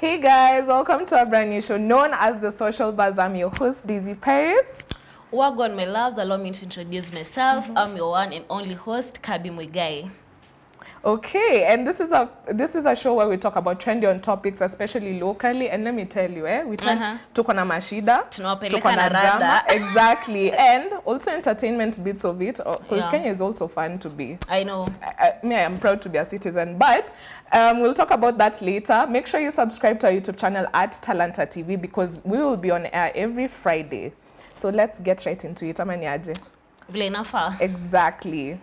Hey guys, welcome to a brand new show known as The Social Buzz. I'm your host, Daisy Paris. Wagwan, my loves, allow me to introduce myself. I'm your one and only host, Kabi Mwigai. Okay, and this is a show where we talk about trendy on topics, especially locally. And let me tell you, we tuko na mashida, tunawapeleka na rada. Exactly, and also entertainment bits of it, because Kenya is also fun to be. I know. I am proud to be a citizen, but we'll talk about that later. Make sure you subscribe to our YouTube channel at Talanta TV because we will be on air every Friday. So let's get right into it. Amaniaje. Vile inafaa. Exactly.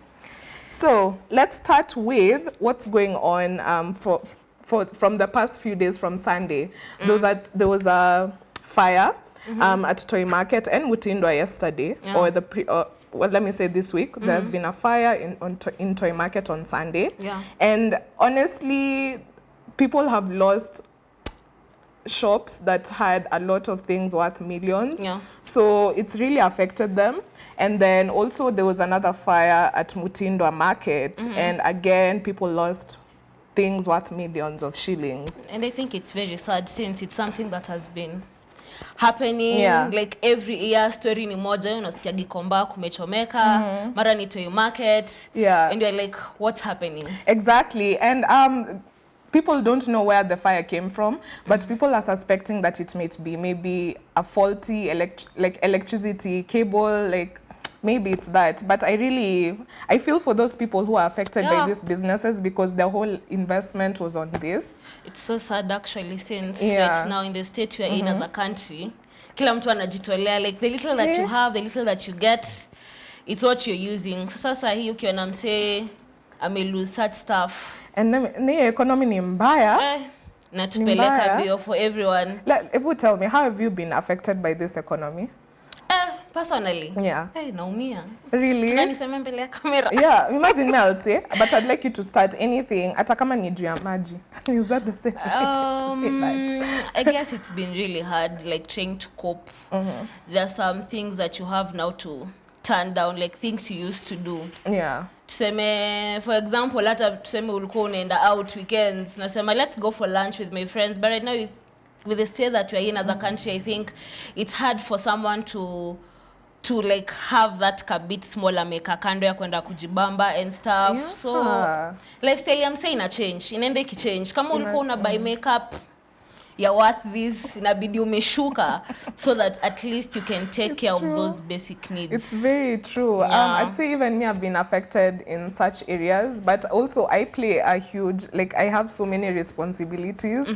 So let's start with what's going on from the past few days from Sunday. There was a fire at Toy Market and Mutindwa yesterday, or well, let me say this week. There's been a fire in Toy Market on Sunday. Yeah. And honestly, people have lost shops that had a lot of things worth millions. Yeah. So it's really affected them. And then also there was another fire at Mutindwa Market, and again people lost things worth millions of shillings. And I think it's very sad since it's something that has been happening like every year. Story ni moja, unasikia Gikomba kumechomeka, mara ni Toy Market. Yeah. And you're like, what's happening? Exactly. And people don't know where the fire came from, but people are suspecting that it might be maybe a faulty electricity cable, like maybe it's that. But I feel for those people who are affected by these businesses because their whole investment was on this. It's so sad actually, since right now in the state we are in as a country, kila mtu anajitolea, like the little that you have, the little that you get, it's what you're using. Sasa hii ukiona msee lose such stuff. And the economy ni mbaya. Natupeleka bio for everyone. Tell me, how have you been affected by this economy? Personally? Yeah. Naumia. Really? Tunanisema mbele ya kamera. Yeah, imagine me, I'll say, but I'd like you to start anything. Hata kama ni juu ya maji. Is that the same? I guess it's been really hard, like trying to cope. There's some things that you have now to turn down, like things you used to do. Yeah. Tuseme, for example, hata tuseme ulikuwa unaenda out weekends, nasema let's go for lunch with my friends, but right now with the state that we're in as a country, I think it's hard for someone to like have that bit smaller maker kando ya kwenda kujibamba and stuff. Yeah. So lifestyle I'm saying a change, inaenda ikichange. Kama ulikuwa una buy makeup ya worth this, inabidi umeshuka so that at least you can take care of those basic needs. It's very true. I'd say even me, I've been affected in such areas, but also I play a huge, like I have so many responsibilities.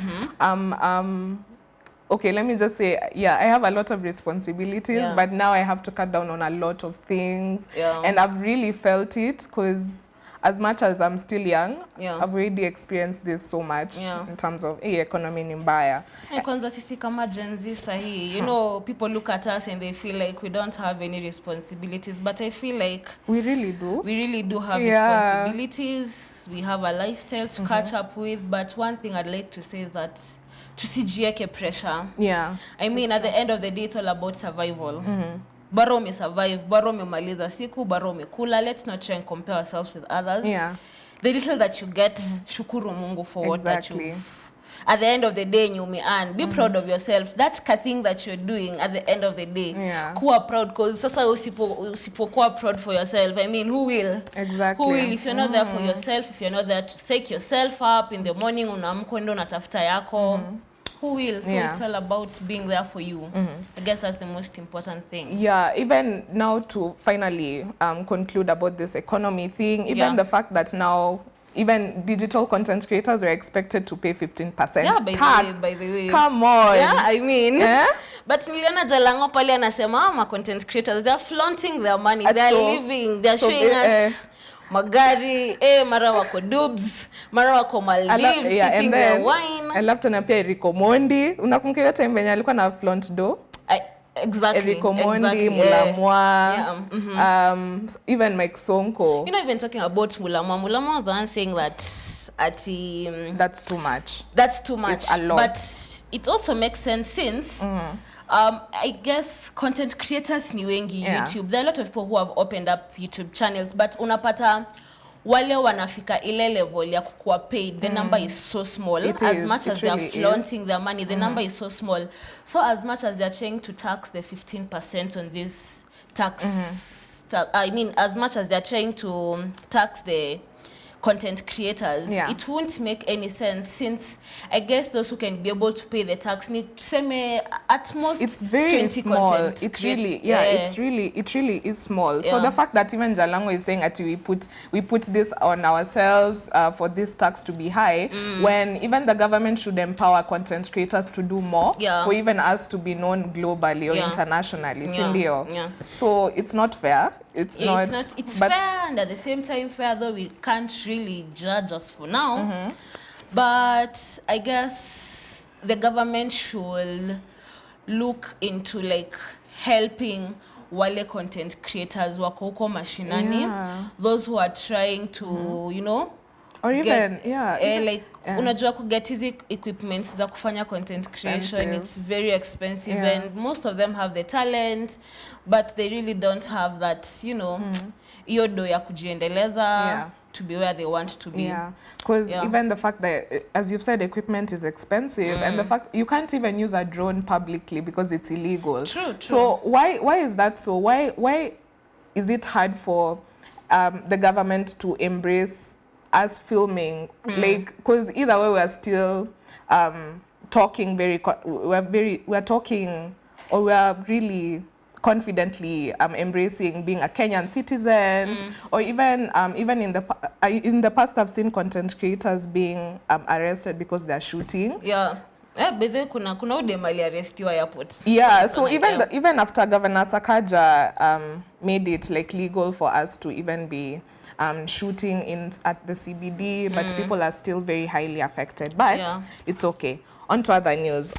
Okay, let me just say, I have a lot of responsibilities, but now I have to cut down on a lot of things. And I've really felt it because as much as I'm still young, I've already experienced this so much in terms of economy ni mbaya. Kwanza sisi kama Gen Z sahi, you know, people look at us and they feel like we don't have any responsibilities, but I feel like we really do. We really do have responsibilities. We have a lifestyle to catch up with, but one thing I'd like to say is that tusijieke pressure. Yeah. I mean, at the end of the day, it's all about survival. Bora ume survive, bora umemaliza siku, bora umekula. Let's not try and compare ourselves with others. Yeah. The little that you get, shukuru Mungu for what that you've. At the end of the day, you may earn. Be proud of yourself. That's the thing that you're doing at the end of the day. Kuwa proud, because sasa usipokuwa proud for yourself, I mean, who will? Exactly. Who will? If you're not there for yourself, if you're not there to take yourself up in the morning, unaamka ndo unatafuta yako. Who will? So it's all about being there for you. I guess that's the most important thing. Yeah, even now to finally conclude about this economy thing, even the fact that now even digital content creators are expected to pay 15% tax. By the way. Come on. Yeah, I mean. But niliona Jalango pale anasema content creators, they're flaunting their money, they're living, they're showing us magari, mara wako Dubs, mara wako Maldives, sipping their wine. I love tena pia Eriko Mondi. Unakumbuka hiyo time venye alikuwa na flaunt do? Exactly. Eriko Mondi, Mulamwa, even Mike Sonko. You know, even talking about Mulamwa was the one saying that that's too much. That's too much. It's a lot. But it also makes sense since I guess content creators ni wengi YouTube. There are a lot of people who have opened up YouTube channels, but unapata wale wanafika ile level ya kukuwa paid, the number is so small. As much as they are flaunting their money, the number is so small. So as much as they are trying to tax the 15% on this tax, I mean, as much as they are trying to tax the content creators, it won't make any sense, since I guess those who can be able to pay the tax need to say at most it's very 20 small. content It really it really is small. So the fact that even Jalango is saying that we put this on ourselves for this tax to be high, when even the government should empower content creators to do more, for even us to be known globally or internationally. So it's not fair. It's fair, and at the same time fair, though we can't really judge us for now. But I guess the government should look into like helping wale content creators wako huko mashinani, those who are trying to you know, or even like unajua ku get hizi equipments za kufanya content creation, it's very expensive, and most of them have the talent but they really don't have that, you know, hiyo do ya kujiendeleza to be where they want to be. Because even the fact that, as you've said, equipment is expensive, and the fact you can't even use a drone publicly because it's illegal. True. So why is that so? Why is it hard for the government to embrace us filming? Like, because either way we're still talking we're talking, or we're really confidently embracing being a Kenyan citizen, or even in the past I've seen content creators being arrested because they're shooting. Bedhe kuna udem aliarestiwa airport. So even after Governor Sakaja made it like legal for us to even be shooting at the CBD, but people are still very highly affected. But it's okay. On to other news.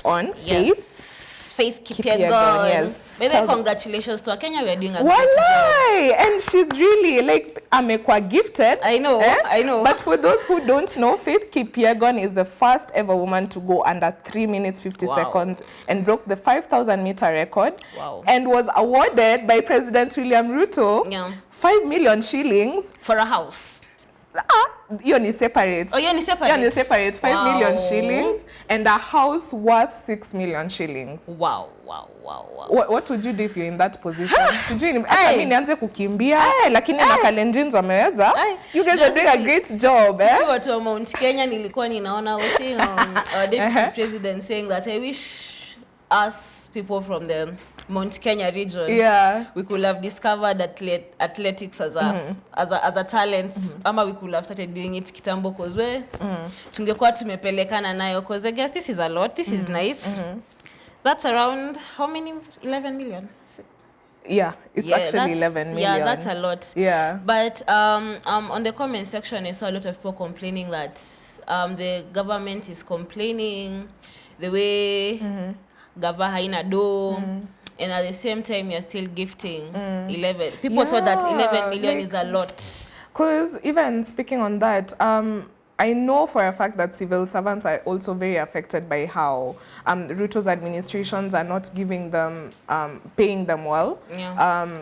Faith Kipyegon. By the way, congratulations to Kenya. We are doing a great job. And she's really like amekwa gifted. I know. But for those who don't know, Faith Kipyegon is the first ever woman to go under 3 minutes 50 seconds and broke the 5,000 meter record. And was awarded by President William Ruto 5 million shillings for a house. Hiyo ni separate. Hiyo ni separate. 5 million shillings and a house worth 6 million shillings. Wow. What would you do if you're in that position? Nianze kukimbia, lakini na Kalenjins wameweza. You guys are doing a great job. Sisi watu wa Mount Kenya nilikuwa ninaona our deputy president saying that I wish us people from the Mount Kenya region, we could have discovered athletics as a talent, ama we could have started doing it kitambo, cause tungekuwa tumepelekana nayo, cause I guess this is a lot. This is nice. That's around how many? 11 million. It's actually 11 million. That's a lot. But on the comment section I saw a lot of people complaining that the government is complaining the way gava haina do, and at the same time you're still gifting 11. People thought that 11 million is a lot. Because even speaking on that, I know for a fact that civil servants are also very affected by how Ruto's administrations are not giving them, paying them well.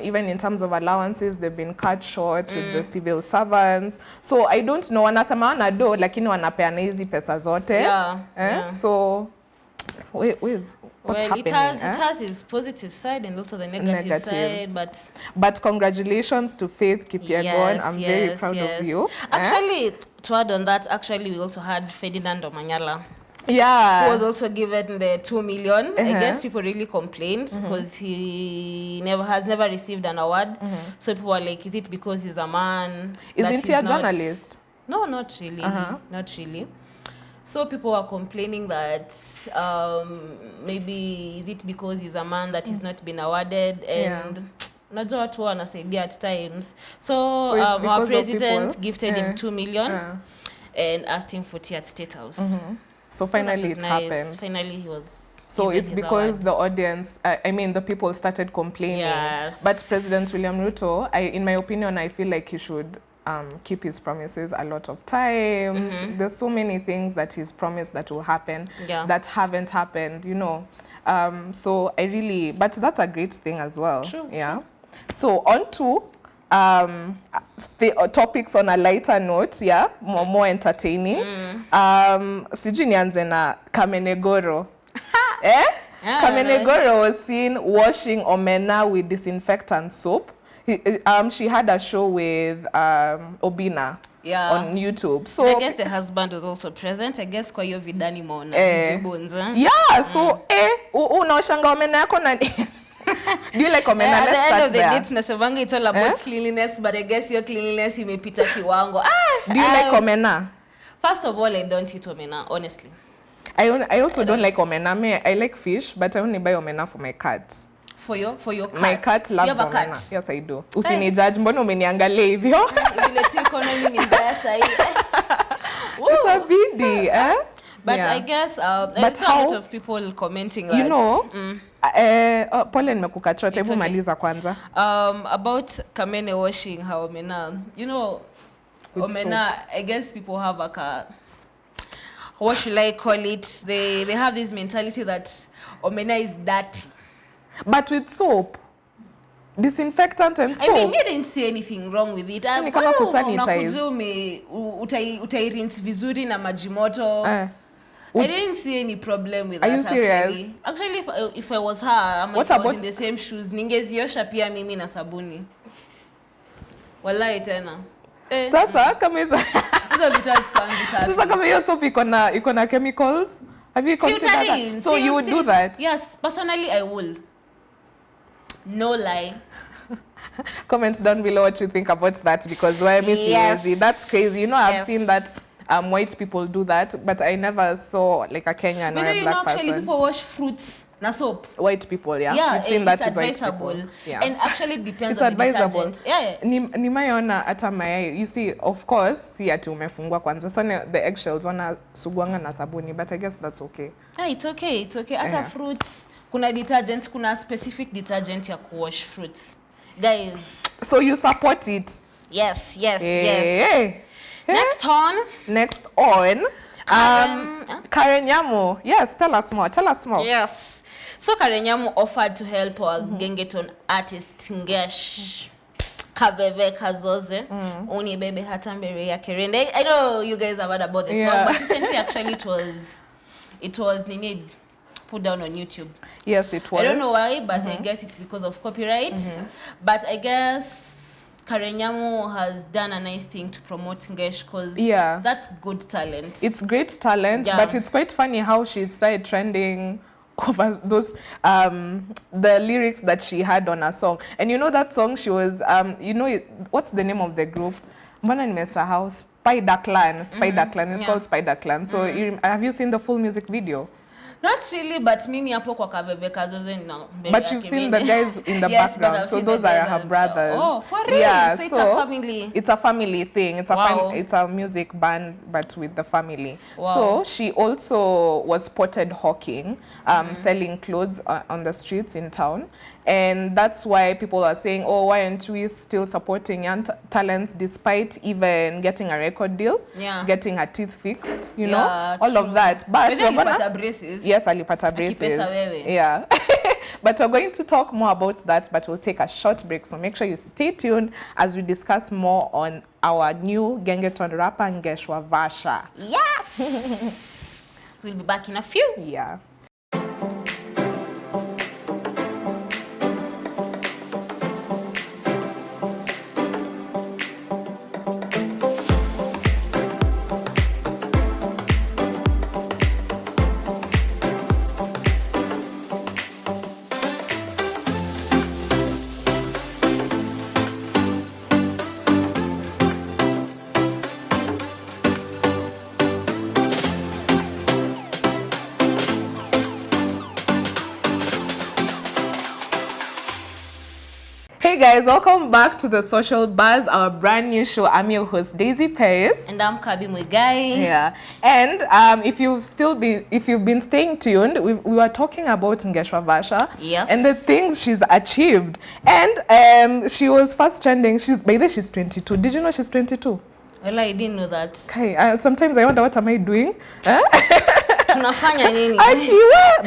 Even in terms of allowances, they've been cut short with the civil servants. So I don't know, wanasema wanado, lakini wanapeana hizi pesa zote. So what's happening? It has its positive side and also the negative side, but congratulations to Faith Kipyegon. I'm very proud of you. Actually, to add on that, we also had Ferdinand Omanyala. Who was also given the 2 million. I guess people really complained because he has never received an award. So people were like, is it because he's a man? Isn't he a journalist? No, not really. Not really. So people were complaining that maybe is it because he's a man that he's not been awarded, and najua watu wanasaidia at times. So our president gifted him 2 million and asked him for tea at State House. So finally it happened. Finally he was. So it's because the audience, the people started complaining. But President William Ruto, in my opinion, I feel like he should keep his promises a lot of times. There's so many things that he's promised that will happen that haven't happened, you know. So but that's a great thing as well. True. So on to the topics on a lighter note, yeah, more entertaining. Sijui nianze na Kamenegoro. Eh? Yeah, Kamenegoro was seen washing omena with disinfectant soap. She had a show with Obina on YouTube. So I guess the husband was also present. I guess kwa hiyo vidani mona jibunza. Yeah, so unaoshanga omena yako na do you like omena? At the end of the day, tunasema it's all about cleanliness, but I guess your cleanliness imepita kiwango. Do you like omena? First of all, I don't eat omena, honestly. I also don't like omena. I like fish, but I only buy omena for my cat. For your cat? My cat loves you have a omena. Cat? Yes, I do. Usinijudge, mbona umeniangalia hivyo? Vile tu economy ni mbaya sahi. Itabidi, eh? But yeah. I guess I saw a lot of people commenting that, you know, pole nimekukachote, hebu maliza kwanza. About Kamene washing her omena. You know, with omena, soap. I guess people have like a, what should I call it? They have this mentality that omena is dirty. But with soap, disinfectant and soap. I mean, you didn't see anything wrong with it. Ni kama kusanitize. Utairinse vizuri na maji moto. I didn't see any problem with that. Are you serious? Actually, if I was her, if I was in the same shoes, ningeziosha pia mimi na sabuni. Wallahi tena. Sasa kama hizo vitu hazipangi safi. Sasa kama hiyo soap iko na chemicals, have you considered that? So you would do that? Yes, personally I will. No lie. Comment down below what you think about that, because why me seriously, that's crazy. You know, I've seen that white people do that, but I never saw like a Kenyan or a black person. Actually people wash fruits na soap. White people, yeah. Yeah, we've seen that with white advisable. people. Yeah. And actually depends it's on advisable. the detergent. Yeah. Nimeona hata mayai. You see, of course, si ati umefungwa kwanza. So the eggshells wana sugwanga na sabuni, but I guess that's okay. Yeah, it's okay. It's okay. Hata fruits, kuna detergent, kuna specific detergent ya kuwash fruits. Guys. So you support it? Yes. Hey. Next on, Karen Nyamu. Yes, tell us more. Yes. So Karen Nyamu offered to help our Gengeton artist Ngesh Kabeve Kazoze. Uni bebe hatambere ya Kerende. I know you guys have heard about this one, but recently actually it was Nini put down on YouTube. Yes, it was. I don't know why, but I guess it's because of copyright. But I guess Karen Nyamu has done a nice thing to promote Ngesh, because that's good talent. It's great talent, but it's quite funny how she started trending over those the lyrics that she had on a song. And you know that song she was you know what's the name of the group? Mbona nimesahau? Spider Clan. It's called Spider Clan. So have you seen the full music video? Not really, but mimi hapo kwa Kabebe Kazoze na mbele. But you've seen the guys in the background, so those are her brothers. Oh, for real? Yeah, so it's a family. It's a family thing. It's it's a music band, but with the family. Wow. So she also was spotted hawking, selling clothes on the streets in town. And that's why people are saying, oh, why aren't we still supporting young talents despite even getting a record deal, getting her teeth fixed, you know, all of that. But alipata braces. Yes, alipata braces. Yeah. But we're going to talk more about that, but we'll take a short break. So make sure you stay tuned as we discuss more on our new Gengeton rapper, Ngeshwa Vasha. Yes! We'll be back in a few. Yeah. Hey guys, welcome back to the Social Buzz, our brand new show. I'm your host Daisy Pace, and I'm Kabi Muigai. Yeah, and if you've been staying tuned, we were talking about Ngeshwa Vasha, yes, and the things she's achieved. And she was first trending. By the way, she's 22. Did you know she's 22? Well, I didn't know that. Okay, sometimes I wonder what am I doing. tunafanya nini?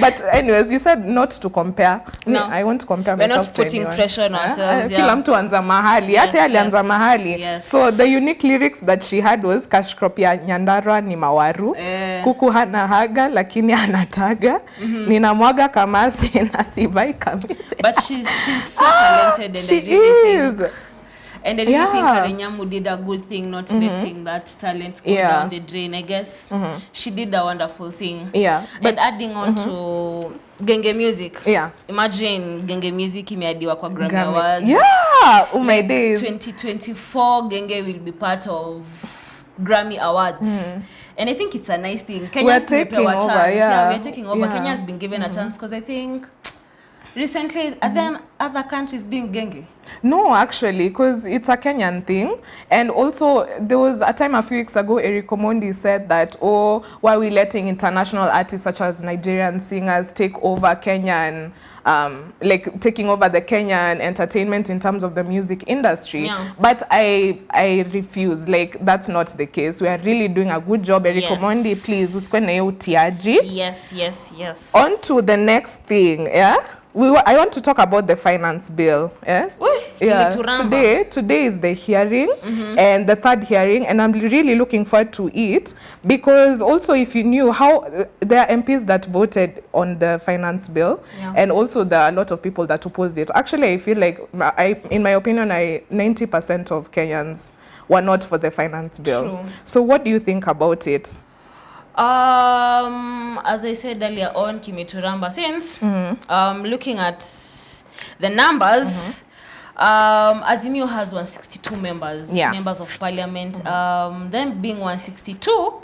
But anyways, you said not to compare. No. I want to compare We're myself not putting to anyone. pressure on ourselves. Yeah. Kila mtu anza mahali. Hata yeye alianza mahali. Yes. So the unique lyrics that she had was cash crop ya Nyandarua ni mawaru. Kuku hana haga lakini anataga. Ninamwaga kamasi na sibai kamisi. But she's so talented, and I really think. And I really think Karenyamu did a good thing not letting that talent go down the drain. I guess she did a wonderful thing. Yeah. But adding on to Genge Music. Yeah. Imagine Genge Music imeadiwa kwa Grammy Awards. Yeah. Oh my days. 2024 Genge will be part of Grammy Awards. And I think it's a nice thing. Kenya's taking over. Yeah, we're taking over. Kenya has been given a chance because I think recently other countries doing Genge. No, actually, because it's a Kenyan thing. And also, there was a time a few weeks ago, Eric Omondi said that, oh, why are we letting international artists such as Nigerian singers take over Kenyan, like taking over the Kenyan entertainment in terms of the music industry? Yeah. But I refuse. Like, that's not the case. We are really doing a good job. Eric Omondi, please, usikwe na hiyo utiaji. Yes. On to the next thing, yeah? I want to talk about the finance bill. Today is the hearing and the third hearing, and I'm really looking forward to it because also if you knew how there are MPs that voted on the finance bill and also there are a lot of people that opposed it. Actually, I feel like in my opinion, 90% of Kenyans were not for the finance bill. True. So what do you think about it? As I said earlier on, Kimituramba, since looking at the numbers, Azimio has 162 members, members of parliament. Them being 162,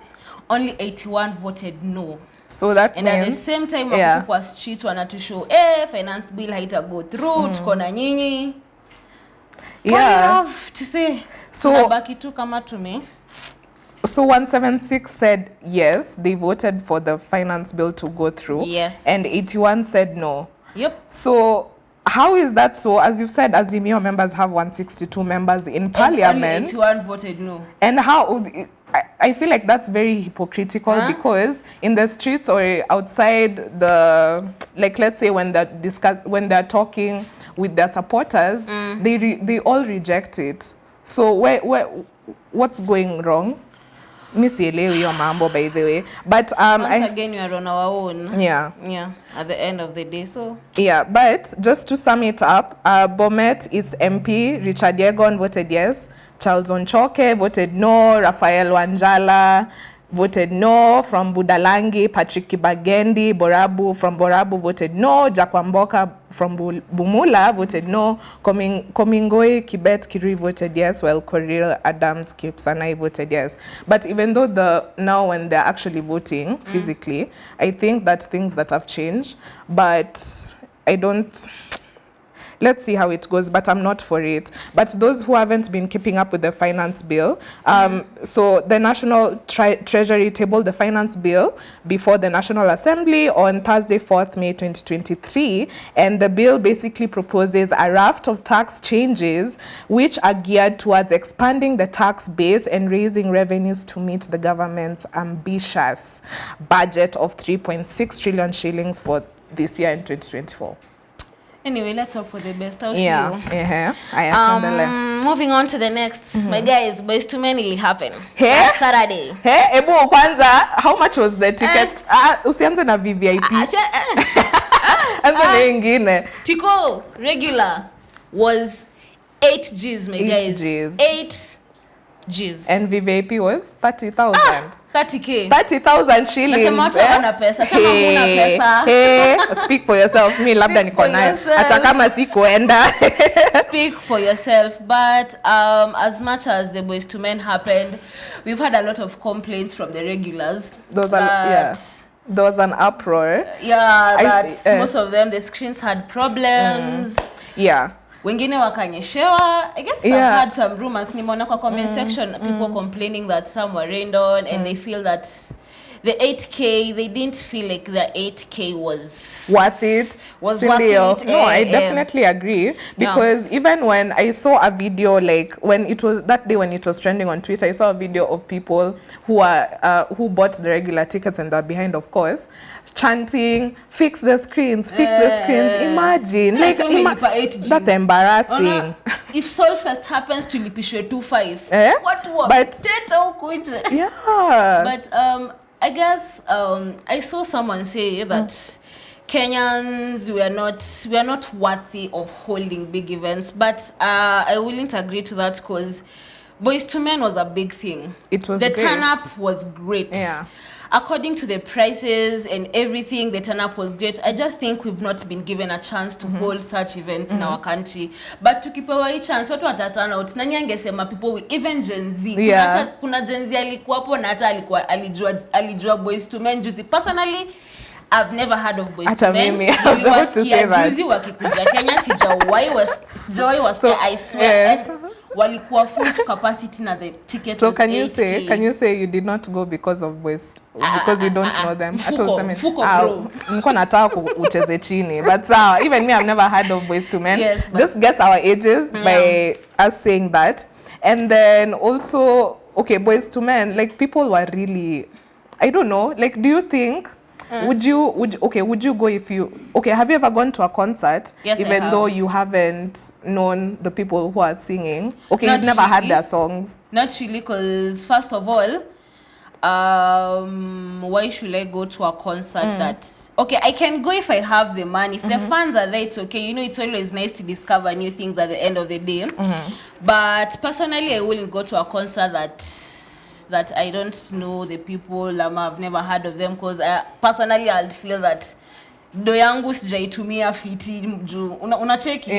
only 81 voted no. So that and means, at the same time, kwa streets wana to show, finance bill haita go through, tuko na nyinyi. What do you have to say? So tunabaki tu kama tume. So 176 said yes, they voted for the finance bill to go through. Yes. And 81 said no. Yep. So how is that so? As you've said, Azimio members have 162 members in parliament. And only 81 voted no. And how... I feel like that's very hypocritical because in the streets or outside the... Like, let's say when they're talking with their supporters, they all reject it. So what's going wrong? Misielewi yo mambo, by the way, but once again we are on our own. Yeah At the end of the day, so but just to sum it up, Bomet is MP, Richard Yegon voted yes, Charles Onchoke voted no, Raphael Wanjala voted no, from Budalangi, Patrick Kibagendi, Borabu from Borabu voted no, Jakwamboka from Bumula voted no, Komingoi Kibet Kiri voted yes, while Koril Adams Kipsanai voted yes. But even though now when they're actually voting physically, I think that things that have changed, but I don't... Let's see how it goes, but I'm not for it. But those who haven't been keeping up with the finance bill, so the National Treasury tabled the finance bill before the National Assembly on Thursday, 4th May 2023, and the bill basically proposes a raft of tax changes which are geared towards expanding the tax base and raising revenues to meet the government's ambitious budget of 3.6 trillion shillings for this year in 2024. Anyway, let's hope for the best. I'll see you. Moving on to the next. My guys, Boyz II Men will happen. Last Saturday. Ebu kwanza, how much was the ticket? Usianze na VVIP. Anza na ingine. Tiko regular was 8 Gs, my guys. 8 Gs. And VVIP was 30,000. 30K. 30,000 shillings. Nasema watu wana pesa. Sema huna pesa. Speak for yourself. Mi labda niko nayo. Hata kama sikuenda. Speak for yourself. But as much as the Boyz II Men happened, we've had a lot of complaints from the regulars. There was an uproar. Yeah, that most of them, the screens had problems. Yeah. wengine wakanyeshewa. I guess I've heard some rumors, nimeona kwa comment section, people complaining that some were rained on and they feel that the 8K, they didn't feel like the 8K was worth it. Worth it. No, I definitely agree, because even when I saw a video, like when it was that day when it was trending on Twitter, I saw a video of people who are who bought the regular tickets and are behind, of course, chanting, fix the screens, fix the screens. Imagine, like that's embarrassing. If Solfest happens to lipishwe 2.5, what? But yeah. But I guess I saw someone say that Kenyans, we are not worthy of holding big events, but I wouldn't agree to that, because Boyz II Men was a big thing. It was the great. turn up was great. Yeah. According to the prices and everything, the turn up was great. I just think we've not been given a chance to hold such events in our country. But tukipewa hii chance, watu wataturn out. Nani angesema people, even Gen Z. Kuna Gen Z alikuwa hapo na hata alijua Boyz II Men juzi. Personally, I've never heard of Boyz II Men. Niliwasikia juzi wakikuja Kenya, sijawahi wasikia, I swear. And walikuwa full to capacity na the tickets was 8K. Can you say you did not go because of Boyz? Because you don't know them. Mfuko bro. Niko nataka ucheze chini. But even me, I've never heard of Boyz II Men. Yes, just guess our ages by us saying that. And then also, okay, Boyz II Men, like people were really, I don't know, like do you think would you go if you have you ever gone to a concert? Yes, even though you haven't known the people who are singing? Okay, Not you've never really. heard their songs. Not really, because first of all, why should I go to a concert that I can go if I have the money. If the fans are there, it's okay. You know, it's always nice to discover new things at the end of the day. But personally, I wouldn't go to a concert that I don't know the people, I've never heard of them, because personally I'll feel that do yangu sijaitumia fiti juu unacheki.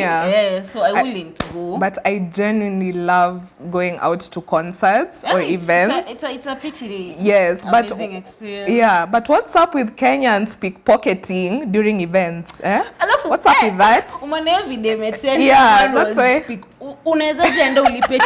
So I wouldn't go. But I genuinely love going out to concerts or events. It's a pretty amazing experience. Yeah, but what's up with Kenyans pickpocketing during events? What's up with that? That's why unaweza jenda ulipe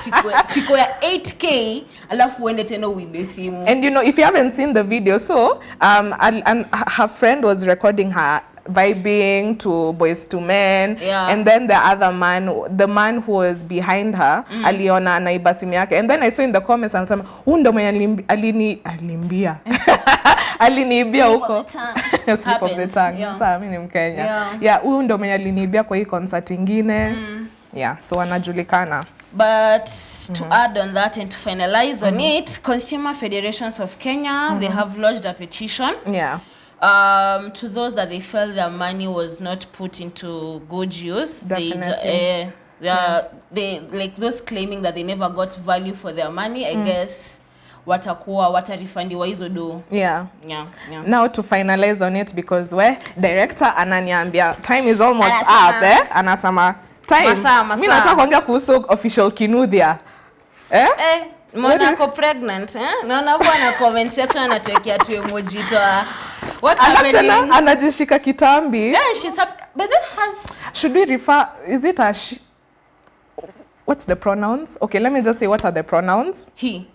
tiko ya 8K alafu uende tena uibe simu. And you know, if you haven't seen the video, so and her friend was recording her vibing to Boyz II Men, and then the man who was behind her aliona anaiba simu yake, and then I saw in the comments anasema huyu ndo mwenye aliniibia aliniibia huko slip of the tongue. Sasa mimi ni Mkenya. Huyu ndo mwenye aliniibia kwa hii concert ingine. So wanajulikana. But to add on that and to finalize on it, Consumer Federations of Kenya, they have lodged a petition. To those that they felt their money was not put into good use. Definitely. They like those claiming that they never got value for their money, I guess watarefundiwa hizo do. Now to finalize on it, because director ananiambia time is almost up, anasema time. Mimi nataka kuongea kuhusu official Kinuthia. Mwana ako pregnant, naona bwana comment section anatuwekea tu emoji to what's happening. Anajishika kitambi. She's up, but that has, should we refer, is it a what's the pronouns? Okay, let me just say what are the pronouns. He.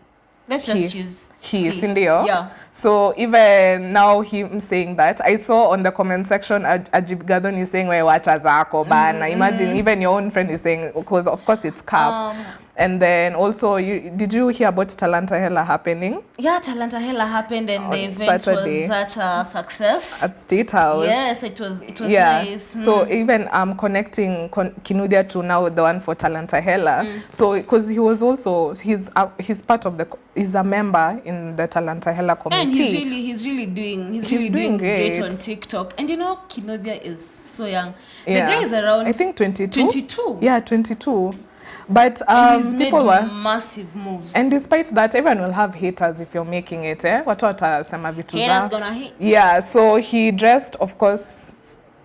Let's just choose he. Sindio? So even now him saying that, I saw on the comment section Ajib Gadon is saying we wacha zako bana. Imagine even your own friend is saying, because of course it's cap. And then also, did you hear about Talanta Hela happening? Yeah, Talanta Hela happened, and the event was such a success. At State House. Yes, it was nice. So even connecting Kinuthia to now the one for Talanta Hela. So because he was also, he's part of he's a member in the Talanta Hela committee. And he's really doing great on TikTok. And you know, Kinuthia is so young. The guy is around, I think 22. 22. Yeah, 22. But he's people made were massive moves. And despite that, everyone will have haters if you're making it. Watu watasema vitu za. Haters gonna hate. Yeah, so he dressed, of course,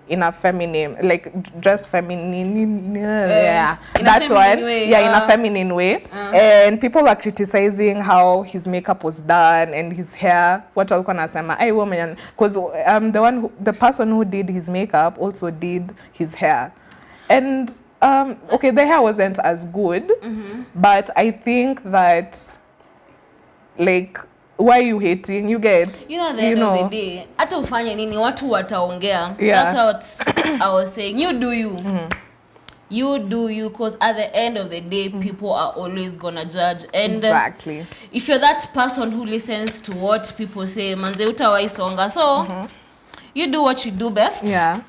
in a feminine, like dressed feminine. That one. Way. In a feminine way. And people were criticizing how his makeup was done and his hair. What walikuwa nasema, "Hey woman," because the person who did his makeup also did his hair. And okay, the hair wasn't as good, but I think that, like, why are you hating? You get, you know, at the end of the day, hata ufanye nini watu wataongea. Yeah. That's what I was saying. You do you. You do you, because at the end of the day, people are always gonna judge. And exactly. If you're that person who listens to what people say, manze utawai songa. So you do what you do best. Yeah.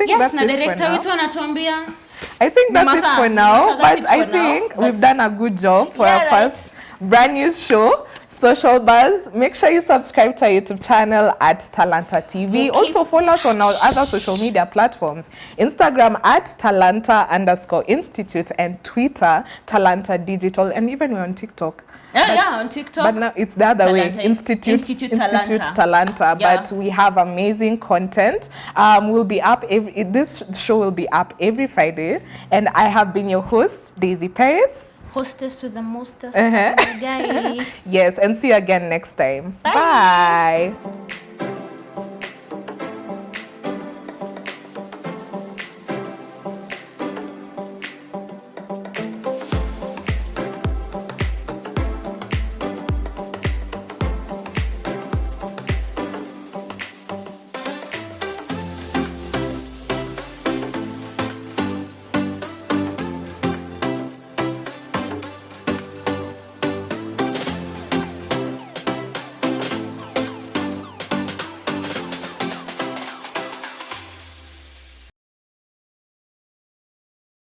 Yes, na director wetu anatuambia. I think that's it for now, but I think we've done a good job for our first brand new show, Social Buzz. Make sure you subscribe to our YouTube channel at Talanta TV. Also follow us on our other social media platforms. Instagram at Talanta_Institute and Twitter Talanta Digital, and even we're on TikTok. Yeah, on TikTok. But now it's the other Talanta way. Institute Talanta. Talanta. Yeah. But we have amazing content. We'll be up this show will be up every Friday. And I have been your host, Daisy Paris. Hostess with the mostest guy. Yes, and see you again next time. Bye.